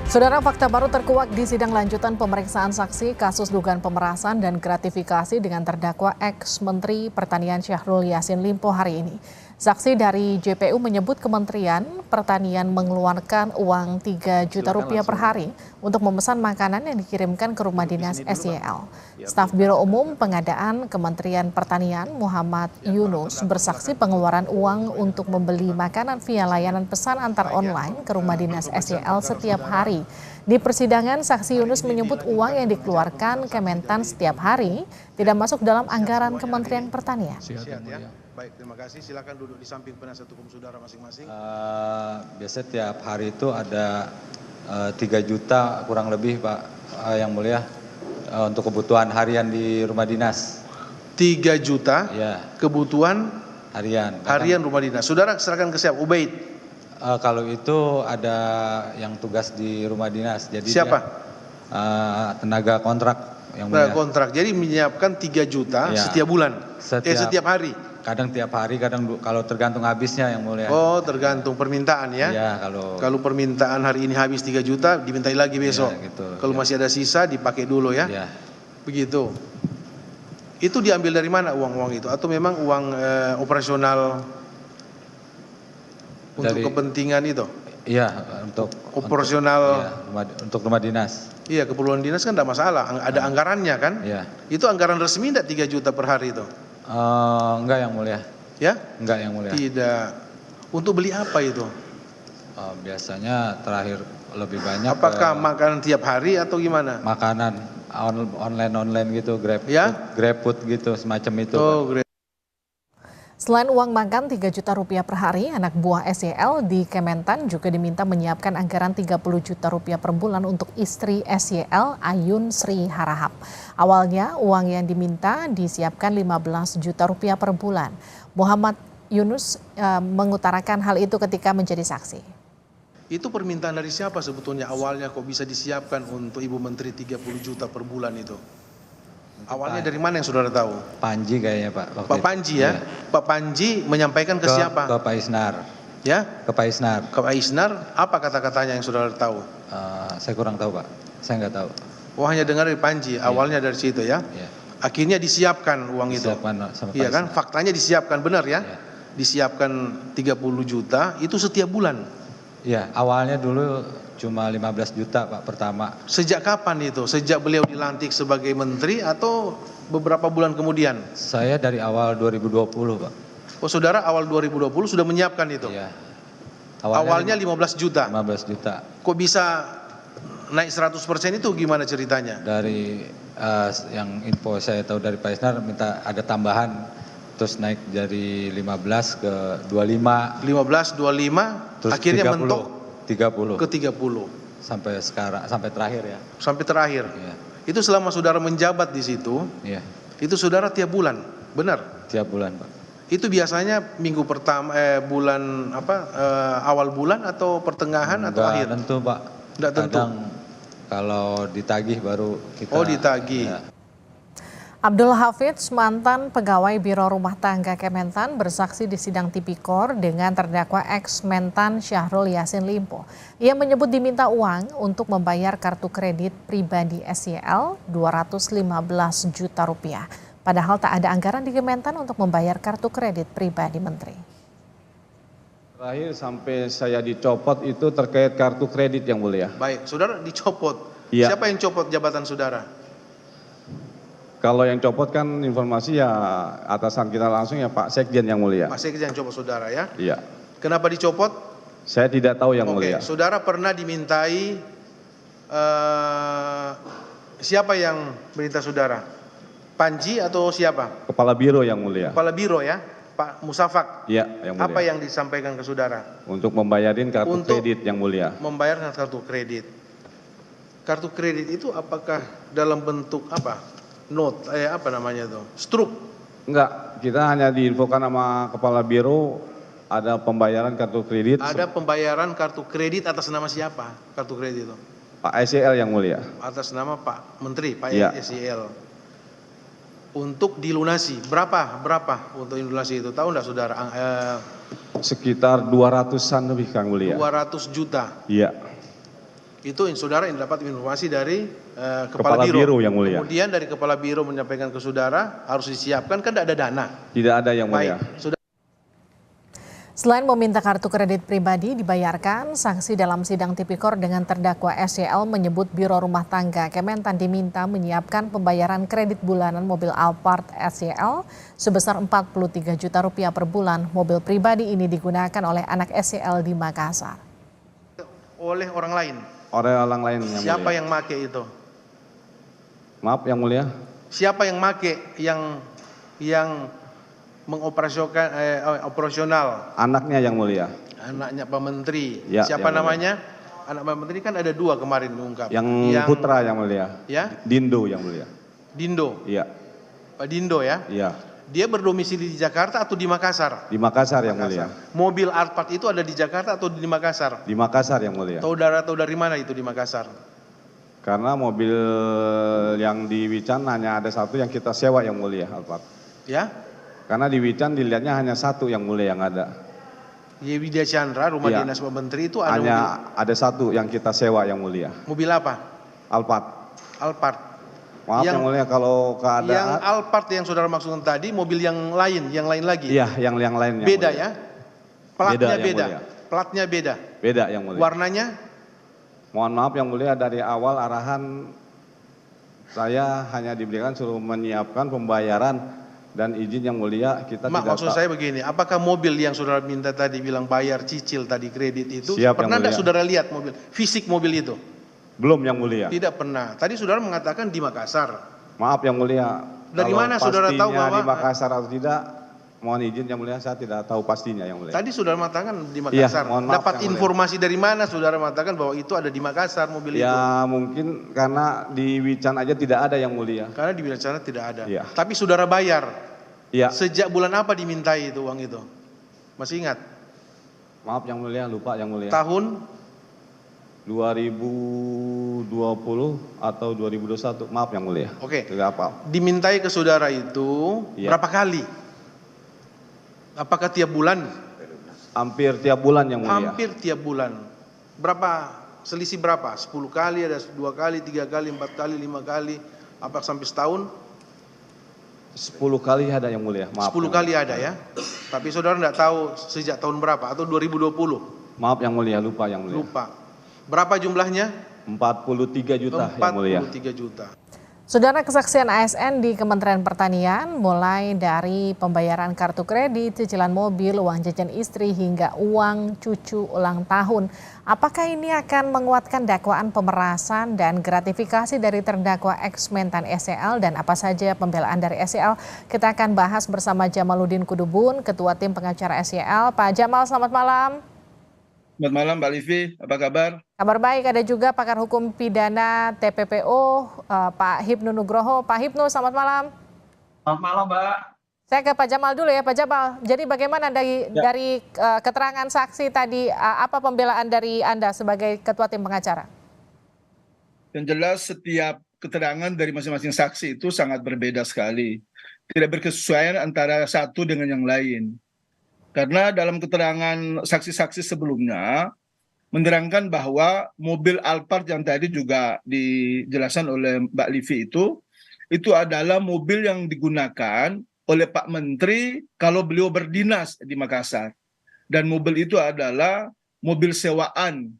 Saudara, fakta baru terkuak di sidang lanjutan pemeriksaan saksi kasus dugaan pemerasan dan gratifikasi dengan terdakwa ex-Menteri Pertanian Syahrul Yassin Limpo hari ini. Saksi dari JPU menyebut Kementerian Pertanian mengeluarkan uang 3 juta rupiah per hari untuk memesan makanan yang dikirimkan ke rumah dinas SYL. Staf Biro Umum Pengadaan Kementerian Pertanian Muhammad Yunus bersaksi pengeluaran uang untuk membeli makanan via layanan pesan antar online ke rumah dinas SYL setiap hari. Di persidangan, saksi Yunus menyebut uang yang dikeluarkan Kementan setiap hari tidak masuk dalam anggaran Kementerian Pertanian. Baik, terima kasih. Silakan duduk di samping penasihat hukum saudara masing-masing. Biasanya tiap hari itu ada 3 juta kurang lebih, Pak, Yang Mulia, untuk kebutuhan harian di rumah dinas. 3 juta Ya, kebutuhan harian. harian rumah dinas. Saudara serahkan ke siapa? Ubaid. Kalau itu ada yang tugas di rumah dinas. Jadi Siapa? Dia, tenaga kontrak, Yang Mulia. Kontrak. Jadi menyiapkan 3 juta Ya. setiap bulan. Setiap hari. Kadang tiap hari, kadang kalau tergantung habisnya, Yang Mulia. Oh, tergantung permintaan ya. Ya, Kalau permintaan hari ini habis 3 juta, dimintai lagi besok. Ya, gitu. Kalau Ya. masih ada sisa, dipakai dulu ya. Ya. Begitu. Itu diambil dari mana uang-uang itu? Atau memang uang operasional untuk kepentingan itu? Iya, untuk operasional. Untuk rumah dinas. Iya, keperluan dinas kan tidak masalah. Ada anggarannya kan? Iya. Itu anggaran resmi tidak 3 juta per hari itu? Enggak, Yang Mulia. Ya? Enggak, Yang Mulia. Tidak. Untuk beli apa itu? Biasanya terakhir lebih banyak. Apakah makanan tiap hari atau gimana? Makanan online gitu, Ya? GrabFood gitu, semacam itu. Oh, Selain uang makan 3 juta rupiah per hari, anak buah SYL di Kementan juga diminta menyiapkan anggaran 30 juta rupiah per bulan untuk istri SYL, Ayun Sri Harahap. Awalnya uang yang diminta disiapkan 15 juta rupiah per bulan. Muhammad Yunus mengutarakan hal itu ketika menjadi saksi. Itu permintaan dari siapa sebetulnya awalnya kok bisa disiapkan untuk Ibu Menteri 30 juta per bulan itu? Awalnya dari mana yang saudara tahu? Panji kayaknya, Pak. Pak Panji ya? Pak Panji menyampaikan ke siapa? Ke Pak Isnar. Ya? Ke Pak Isnar. Ke Pak Isnar, apa kata-katanya yang saudara tahu? Saya kurang tahu, Pak. Saya nggak tahu. Oh, hanya dengar dari Panji, awalnya dari situ ya? Iya. Akhirnya disiapkan uang Disiapkan itu. sama Pak Iya kan? Isnar. Faktanya disiapkan, benar ya? Iya. Disiapkan 30 juta, itu setiap bulan. Iya, awalnya dulu cuma 15 juta, Pak, pertama. Sejak kapan itu? Sejak beliau dilantik sebagai menteri atau beberapa bulan kemudian? Saya dari awal 2020, Pak. Oh, saudara awal 2020 sudah menyiapkan itu? Iya. Awalnya 15 juta. 15 juta. Kok bisa naik 100% itu gimana ceritanya? Dari yang info saya tahu dari Pak Isnar minta ada tambahan, terus naik dari 15 ke 25. 15, 25, Terus akhirnya 30, mentok 30 ke 30. sampai sekarang, sampai terakhir ya. Sampai terakhir. Iya. Itu selama saudara menjabat di situ, Iya, itu saudara tiap bulan, benar? tiap bulan, Pak. Itu biasanya minggu pertama, bulan apa, awal bulan atau pertengahan atau akhir? Enggak tentu, Pak. Enggak tentu. Kadang kalau ditagih baru kita. Oh, ditagih. Ya. Abdul Hafidz, mantan pegawai Biro Rumah Tangga Kementan, bersaksi di sidang Tipikor dengan terdakwa ex-Mentan Syahrul Yassin Limpo. Ia menyebut diminta uang untuk membayar kartu kredit pribadi SYL 215 juta rupiah. Padahal tak ada anggaran di Kementan untuk membayar kartu kredit pribadi menteri. Terakhir sampai saya dicopot itu terkait kartu kredit, Yang Mulia. Baik, saudara dicopot. Iya. Siapa yang copot jabatan saudara? Kalau yang copot kan informasi ya atasan kita langsung ya Pak Sekjen, Yang Mulia. Pak Sekjen yang copot saudara ya? Iya. Kenapa dicopot? Saya tidak tahu, Yang Oke, Mulia. saudara pernah dimintai siapa yang perintah saudara? Panji atau siapa? Kepala Biro, Yang Mulia. Kepala Biro ya? Pak Musafak. Iya, Yang Mulia. Apa yang disampaikan ke saudara? Untuk membayarin kartu Untuk kredit, Yang Mulia. Membayar kartu kredit. Kartu kredit itu apakah dalam bentuk apa? Note, apa namanya itu? Struk. Enggak, kita hanya diinfokan sama Kepala Biro ada pembayaran kartu kredit. Ada pembayaran kartu kredit atas nama siapa? Kartu kredit itu? Pak SYL, Yang Mulia. Atas nama Pak Menteri, Pak Iya. SYL. Untuk dilunasi, berapa untuk dilunasi itu? Tahu enggak saudara? Sekitar 200-an lebih, Kang Mulia. 200 juta. Iya. Itu saudara yang dapat informasi dari Kepala Biro, Yang Mulia. Kemudian dari Kepala Biro menyampaikan ke saudara harus disiapkan, kan tidak ada dana. Tidak ada, Yang Mulia. Baik, Selain meminta kartu kredit pribadi dibayarkan, saksi dalam sidang tipikor dengan terdakwa SYL menyebut Biro Rumah Tangga Kementan diminta menyiapkan pembayaran kredit bulanan mobil Alphard SYL sebesar 43 juta rupiah per bulan. Mobil pribadi ini digunakan oleh anak SYL di Makassar. oleh orang lain. Oleh orang lain, Yang Siapa Mulia. yang make itu? Maaf, Yang Mulia. Siapa yang make yang operasional? Anaknya, Yang Mulia. Anaknya Pak Menteri. Ya, Siapa Yang namanya? Anak Pak Menteri kan ada 2 kemarin diungkap. Yang putra, Yang Mulia. Ya, Dindo, Yang Mulia. Dindo. Iya, Pak Dindo ya. iya. Dia berdomisili di Jakarta atau di Makassar? Di Makassar, Yang Mulia. Mobil Alphard itu ada di Jakarta atau di Makassar? Di Makassar, Yang Mulia. Saudara tahu dari mana itu di Makassar? Karena mobil yang di Wican hanya ada satu yang kita sewa, Yang Mulia, Alphard. Ya, Karena di Wican dilihatnya hanya satu, Yang Mulia, yang ada. di Widya Chandra, rumah Iya. dinas Pak Menteri itu ada Hanya ada satu yang kita sewa, Yang Mulia. mobil apa? Alphard. Alphard. Maaf, Yang Mulia, kalau Yang keadaan... Alphard yang saudara maksudkan tadi, mobil yang lain lagi. Iya, yang lain. Yang Beda Mulia. ya? Platnya Yang beda. Mulia. Platnya beda. Beda, Yang Mulia. Warnanya Mohon maaf, Yang Mulia, dari awal arahan saya hanya diberikan suruh menyiapkan pembayaran dan izin, Yang Mulia, kita tidak maksud saya begini, apakah mobil yang saudara minta tadi bilang bayar cicil tadi kredit itu, Siap, pernah Yang tidak Mulia. saudara lihat mobil, fisik mobil itu? Belum, Yang Mulia. Tidak pernah. Tadi saudara mengatakan di Makassar. Maaf, Yang Mulia. Dari Kalau mana saudara tahu pastinya bahwa- di Makassar atau tidak, mohon izin, Yang Mulia, saya tidak tahu pastinya, Yang Mulia. Tadi saudara mengatakan di Makassar. mohon maaf, Dapat Yang Mulia. informasi dari mana saudara mengatakan bahwa itu ada di Makassar mobil itu? Ya mungkin karena di Wican aja tidak ada, Yang Mulia. Karena di Wilayah tidak ada. Iya. Tapi saudara bayar. Iya. Sejak bulan apa dimintai itu uang itu? Masih ingat? Maaf, Yang Mulia, lupa, Yang Mulia. Tahun 2020 atau 2021, maaf, Yang Mulia. Oke. Tidak apa. dimintai ke saudara itu Iya. berapa kali? Apakah tiap bulan? Hampir tiap bulan, Yang Mulia. Hampir tiap bulan. Berapa? Selisih berapa? 10 kali, ada 2 kali, 3 kali, 4 kali, 5 kali. Apa sampai setahun? 10 kali ada, Yang Mulia. Maaf, 10 Yang kali ada ya. Tapi saudara tidak tahu sejak tahun berapa atau 2020? Maaf, Yang Mulia, lupa, Yang Mulia. Lupa. Berapa jumlahnya? 43 juta, Yang Mulia. 43 juta. Saudara, kesaksian ASN di Kementerian Pertanian mulai dari pembayaran kartu kredit, cicilan mobil, uang jajan istri hingga uang cucu ulang tahun. Apakah ini akan menguatkan dakwaan pemerasan dan gratifikasi dari terdakwa ex-Mentan SYL dan apa saja pembelaan dari SYL? Kita akan bahas bersama Jamaluddin Kudubun, Ketua Tim Pengacara SYL. Pak Jamal, selamat malam. Selamat malam Mbak Livi, apa kabar? Kabar baik, ada juga pakar hukum pidana TPPO, Pak Hipnu Nugroho. Pak Hipnu, selamat malam. Selamat malam, Mbak. Saya ke Pak Jamal dulu ya, Pak Jamal. Jadi bagaimana dari keterangan saksi tadi, apa pembelaan dari Anda sebagai Ketua Tim Pengacara? Yang jelas setiap keterangan dari masing-masing saksi itu sangat berbeda sekali. Tidak berkesesuaian antara satu dengan yang lain. Karena dalam keterangan saksi-saksi sebelumnya, menerangkan bahwa mobil Alphard yang tadi juga dijelaskan oleh Mbak Livi itu adalah mobil yang digunakan oleh Pak Menteri kalau beliau berdinas di Makassar. Dan mobil itu adalah mobil sewaan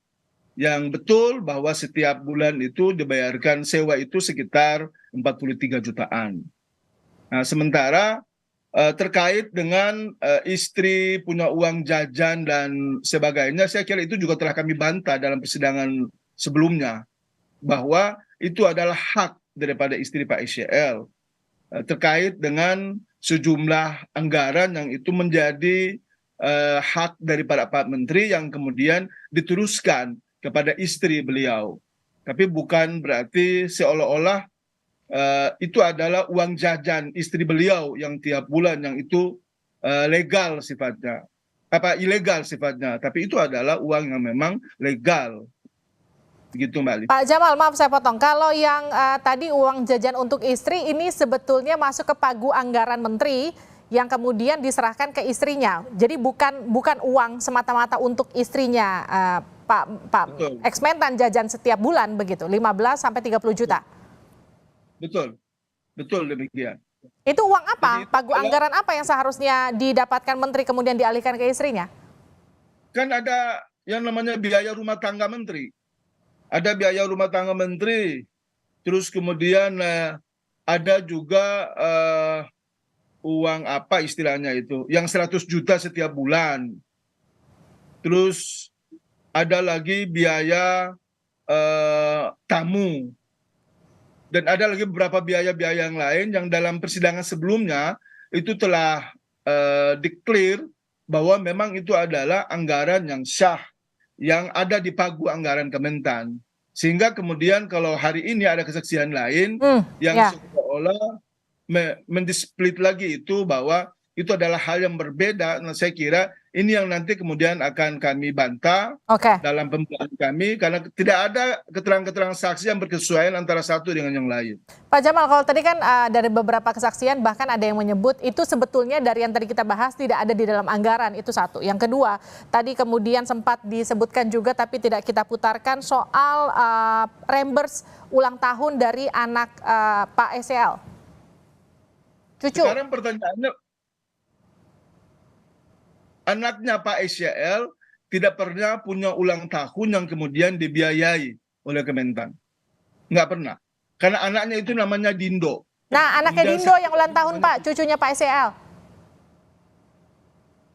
yang betul bahwa setiap bulan itu dibayarkan sewa itu sekitar 43 jutaan. Nah, sementara terkait dengan istri punya uang jajan dan sebagainya, saya kira itu juga telah kami bantah dalam persidangan sebelumnya bahwa itu adalah hak daripada istri Pak SYL terkait dengan sejumlah anggaran yang itu menjadi hak daripada Pak Menteri yang kemudian diteruskan kepada istri beliau. Tapi bukan berarti seolah-olah itu adalah uang jajan istri beliau yang tiap bulan yang itu legal sifatnya, ilegal sifatnya, tapi itu adalah uang yang memang legal. Begitu Mbak Livi. Pak Jamal, maaf saya potong. Kalau yang tadi uang jajan untuk istri ini sebetulnya masuk ke pagu anggaran menteri yang kemudian diserahkan ke istrinya. Jadi bukan uang semata-mata untuk istrinya, Pak Betul. Ex-Mentan jajan setiap bulan begitu, 15 sampai 30 juta. Betul, betul demikian. Itu uang apa? Jadi itu Pagu adalah- anggaran apa yang seharusnya didapatkan menteri kemudian dialihkan ke istrinya? Kan ada yang namanya biaya rumah tangga menteri. Ada biaya rumah tangga menteri, terus kemudian ada juga uang apa istilahnya itu, yang 100 juta setiap bulan. Terus ada lagi biaya tamu. Dan ada lagi beberapa biaya-biaya yang lain yang dalam persidangan sebelumnya itu telah declare bahwa memang itu adalah anggaran yang sah, yang ada di pagu anggaran Kementan. Sehingga kemudian kalau hari ini ada kesaksian lain yang ya. seolah-olah mendisplit lagi itu bahwa itu adalah hal yang berbeda. Nah, saya kira ini yang nanti kemudian akan kami bantah Oke. dalam pembuktian kami karena tidak ada keterangan-keterangan saksi yang berkesesuaian antara satu dengan yang lain. Pak Jamal, kalau tadi kan dari beberapa kesaksian bahkan ada yang menyebut itu sebetulnya dari yang tadi kita bahas tidak ada di dalam anggaran, itu satu. Yang kedua, tadi kemudian sempat disebutkan juga tapi tidak kita putarkan soal reimburse ulang tahun dari anak Pak SEL. Cucu. Sekarang pertanyaannya, anaknya Pak SEL tidak pernah punya ulang tahun yang kemudian dibiayai oleh Kementan. Nggak pernah. Karena anaknya itu namanya Dindo. Nah, anaknya Dindo yang ulang tahun Pak, cucunya Pak SEL.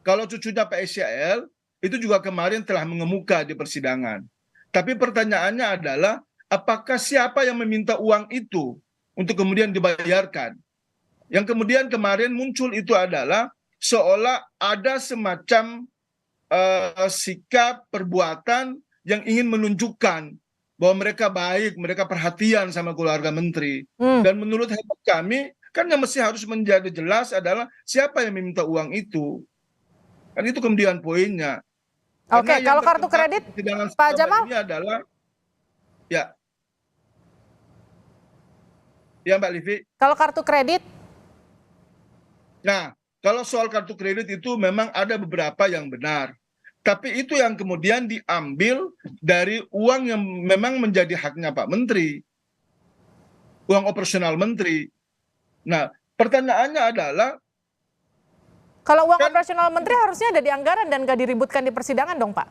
Kalau cucunya Pak SEL, itu juga kemarin telah mengemuka di persidangan. Tapi pertanyaannya adalah, apakah siapa yang meminta uang itu untuk kemudian dibayarkan? Yang kemudian kemarin muncul itu adalah seolah ada semacam sikap perbuatan yang ingin menunjukkan bahwa mereka baik, mereka perhatian sama keluarga menteri. Dan menurut hemat kami, kan yang mesti harus menjadi jelas adalah siapa yang meminta uang itu. Kan itu kemudian poinnya. Oke, Karena kalau yang kartu berkembang kredit, di persidangan Pak selama Jamal? ini adalah, ya Mbak Livi. Kalau kartu kredit, Nah, kalau soal kartu kredit itu memang ada beberapa yang benar. Tapi itu yang kemudian diambil dari uang yang memang menjadi haknya Pak Menteri. Uang operasional Menteri. Nah, pertanyaannya adalah, kalau uang Kan- operasional menteri harusnya ada di anggaran dan gak diributkan di persidangan dong Pak.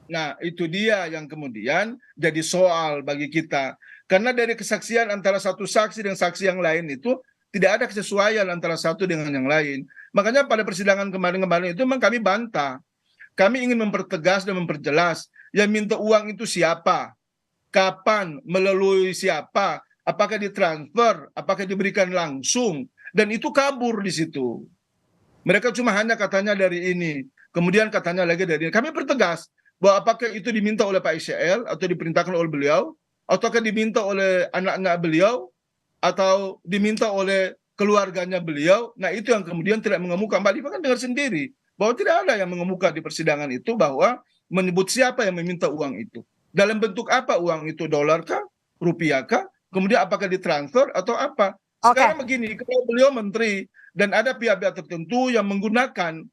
nah itu dia yang kemudian jadi soal bagi kita. Karena dari kesaksian antara satu saksi dan saksi yang lain itu, tidak ada kesesuaian antara satu dengan yang lain. Makanya pada persidangan kemarin-kemarin itu memang kami bantah. Kami ingin mempertegas dan memperjelas yang minta uang itu siapa, kapan, melalui siapa, apakah ditransfer, apakah diberikan langsung, dan itu kabur di situ. Mereka cuma hanya katanya dari ini, kemudian katanya lagi dari ini. Kami pertegas bahwa apakah itu diminta oleh Pak SEL atau diperintahkan oleh beliau, ataukah diminta oleh anak-anak beliau, atau diminta oleh keluarganya beliau. Nah itu yang kemudian tidak mengemuka. Mbak Liva kan dengar sendiri bahwa tidak ada yang mengemuka di persidangan itu bahwa menyebut siapa yang meminta uang itu. Dalam bentuk apa uang itu, dolar kah, rupiah kah, kemudian apakah ditransfer atau apa. Sekarang begini, kalau beliau menteri dan ada pihak-pihak tertentu yang menggunakan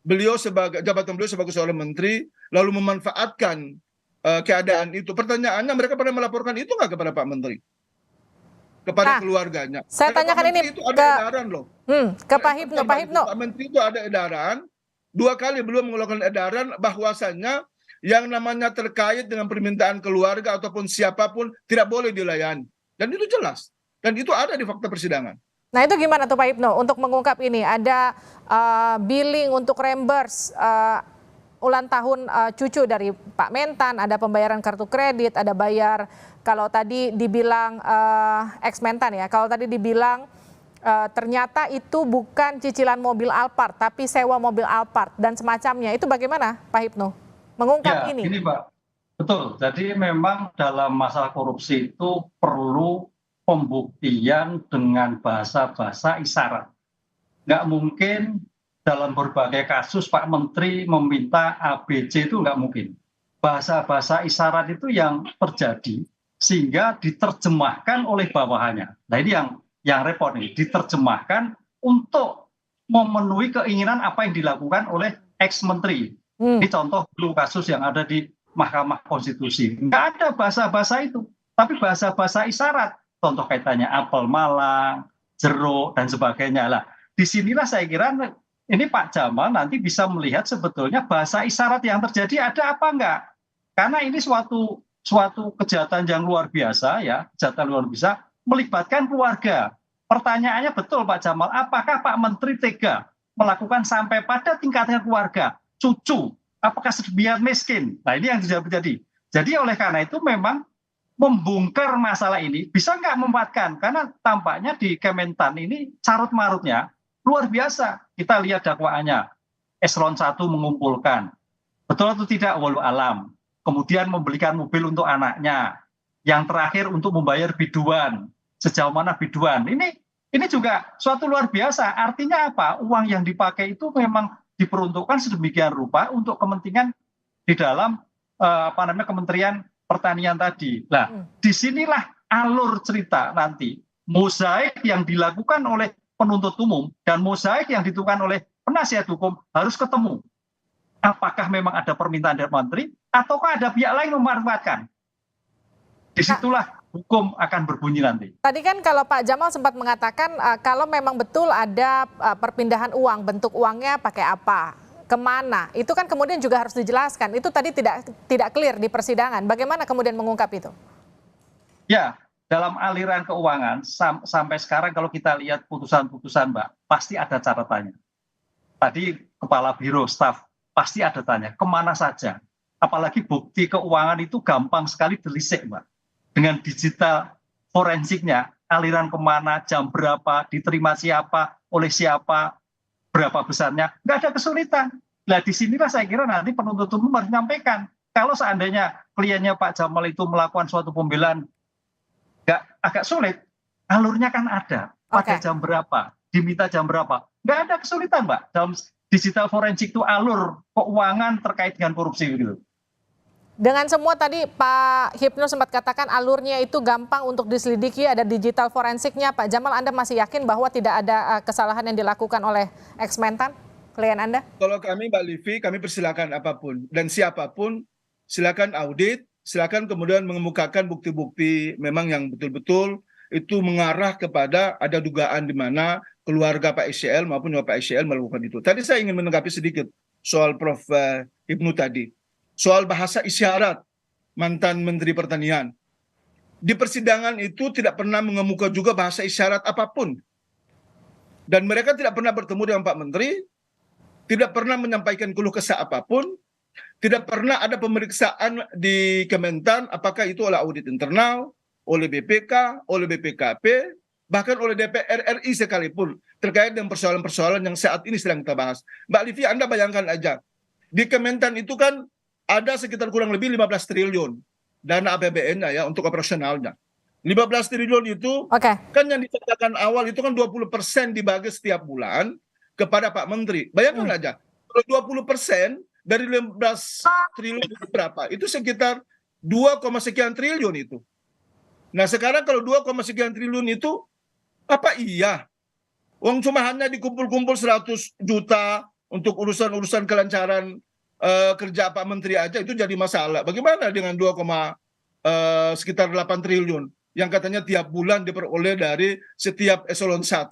beliau sebagai jabatan beliau sebagai seorang menteri lalu memanfaatkan keadaan itu, pertanyaannya mereka pernah melaporkan itu nggak kepada Pak Menteri, kepada keluarganya? Saya tanyakan ini itu ada edaran loh. Ke Pak Hipno. Pak Hipno. Pak Menteri itu ada edaran, 2 kali belum mengeluarkan edaran bahwasannya yang namanya terkait dengan permintaan keluarga ataupun siapapun tidak boleh dilayani. Dan itu jelas. Dan itu ada di fakta persidangan. Nah itu gimana tuh Pak Hipno untuk mengungkap ini? Ada billing untuk reimburse ulang tahun cucu dari Pak Mentan, ada pembayaran kartu kredit, ada bayar kalau tadi dibilang ex-Mentan ya, kalau tadi dibilang ternyata itu bukan cicilan mobil Alphard tapi sewa mobil Alphard dan semacamnya. Itu bagaimana Pak Hipno mengungkap ini? Ini Pak, betul. Jadi memang dalam masalah korupsi itu perlu pembuktian dengan bahasa-bahasa isyarat. Nggak mungkin dalam berbagai kasus Pak Menteri meminta ABC, itu nggak mungkin. Bahasa-bahasa isyarat itu yang terjadi sehingga diterjemahkan oleh bawahannya. Nah ini yang repot nih, diterjemahkan untuk memenuhi keinginan apa yang dilakukan oleh ex-menteri. Ini contoh dulu kasus yang ada di Mahkamah Konstitusi. Nggak ada bahasa-bahasa itu, tapi bahasa-bahasa isyarat. Contoh kaitannya apel malang, jeruk, dan sebagainya. Lah, disinilah saya kira ini Pak Jamal nanti bisa melihat sebetulnya bahasa isyarat yang terjadi ada apa enggak. Karena ini suatu kejahatan yang luar biasa ya, kejahatan luar biasa melibatkan keluarga. Pertanyaannya betul Pak Jamal, apakah Pak Menteri tega melakukan sampai pada tingkatnya keluarga, cucu, apakah sedemikian miskin? Nah ini yang terjadi. Jadi oleh karena itu memang membongkar masalah ini bisa nggak memuatkan? Karena tampaknya di Kementan ini carut marutnya luar biasa. Kita lihat dakwaannya, eselon 1 mengumpulkan, betul atau tidak walau alam. Kemudian membelikan mobil untuk anaknya. Yang terakhir untuk membayar biduan. Sejauh mana biduan? Ini juga suatu luar biasa. Artinya apa? Uang yang dipakai itu memang diperuntukkan sedemikian rupa untuk kepentingan di dalam Kementerian Pertanian tadi. Nah, disinilah alur cerita nanti. Mozaik yang dilakukan oleh penuntut umum dan mozaik yang ditentukan oleh penasihat hukum harus ketemu. Apakah memang ada permintaan dari menteri ataukah ada pihak lain memanfaatkan? Disitulah hukum akan berbunyi nanti. Tadi kan kalau Pak Jamal sempat mengatakan kalau memang betul ada perpindahan uang, bentuk uangnya pakai apa, kemana, itu kan kemudian juga harus dijelaskan. Itu tadi tidak clear di persidangan. Bagaimana kemudian mengungkap itu? Ya, dalam aliran keuangan sampai sekarang kalau kita lihat putusan-putusan Mbak, pasti ada catatannya. Tadi Kepala Biro Staf pasti ada tanya, kemana saja. Apalagi bukti keuangan itu gampang sekali delisik Mbak. Dengan digital forensiknya, aliran kemana, jam berapa, diterima siapa, oleh siapa, berapa besarnya, nggak ada kesulitan. Nah disinilah saya kira nanti penuntut umum harus menyampaikan. Kalau seandainya kliennya Pak Jamal itu melakukan suatu pembelaan agak sulit, alurnya kan ada. Pada jam berapa, diminta jam berapa. Nggak ada kesulitan Mbak. Dalam digital forensik itu alur keuangan terkait dengan korupsi gitu. Dengan semua tadi Pak Hipnu sempat katakan alurnya itu gampang untuk diselidiki, ada digital forensiknya. Pak Jamal, Anda masih yakin bahwa tidak ada kesalahan yang dilakukan oleh ex-Mentan, klien Anda? Kalau kami Mbak Livi, kami persilakan apapun. Dan siapapun silakan audit, silakan kemudian mengemukakan bukti-bukti memang yang betul-betul itu mengarah kepada ada dugaan di mana keluarga Pak ICL maupun Pak ICL melakukan itu. Tadi saya ingin menanggapi sedikit soal Prof. Hipnu tadi. Soal bahasa isyarat mantan Menteri Pertanian. Di persidangan itu tidak pernah mengemuka juga bahasa isyarat apapun. Dan mereka tidak pernah bertemu dengan Pak Menteri, tidak pernah menyampaikan keluh kesah apapun, tidak pernah ada pemeriksaan di Kementan, apakah itu oleh audit internal, oleh BPK, oleh BPKP, bahkan oleh DPR RI sekalipun, terkait dengan persoalan-persoalan yang saat ini sedang kita bahas. Mbak Livi, Anda bayangkan aja, di Kementan itu kan ada sekitar kurang lebih 15 triliun dana APBN ya untuk operasionalnya. 15 triliun itu kan yang dikatakan awal itu kan 20% dibagi setiap bulan kepada Pak Menteri. Bayangkan aja, kalau 20% dari 15 triliun itu berapa? Itu sekitar 2, sekian triliun itu. Nah sekarang kalau 2, sekian triliun itu, apa iya? Uang cuma hanya dikumpul-kumpul 100 juta untuk urusan-urusan kelancaran kerja Pak Menteri aja itu jadi masalah. Bagaimana dengan sekitar 8 triliun yang katanya tiap bulan diperoleh dari setiap eselon 1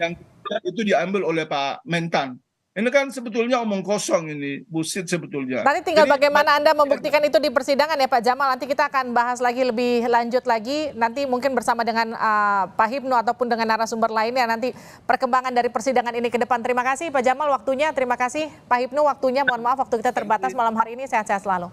yang itu diambil oleh Pak Mentan. Ini kan sebetulnya omong kosong ini, bullshit sebetulnya. Nanti tinggal bagaimana Anda membuktikan itu di persidangan ya Pak Jamal. Nanti kita akan bahas lagi lebih lanjut lagi. Nanti mungkin bersama dengan Pak Hipnu ataupun dengan narasumber lainnya. Nanti perkembangan dari persidangan ini ke depan. Terima kasih Pak Jamal waktunya. Terima kasih Pak Hipnu waktunya. Mohon maaf waktu kita terbatas malam hari ini. Sehat-sehat selalu.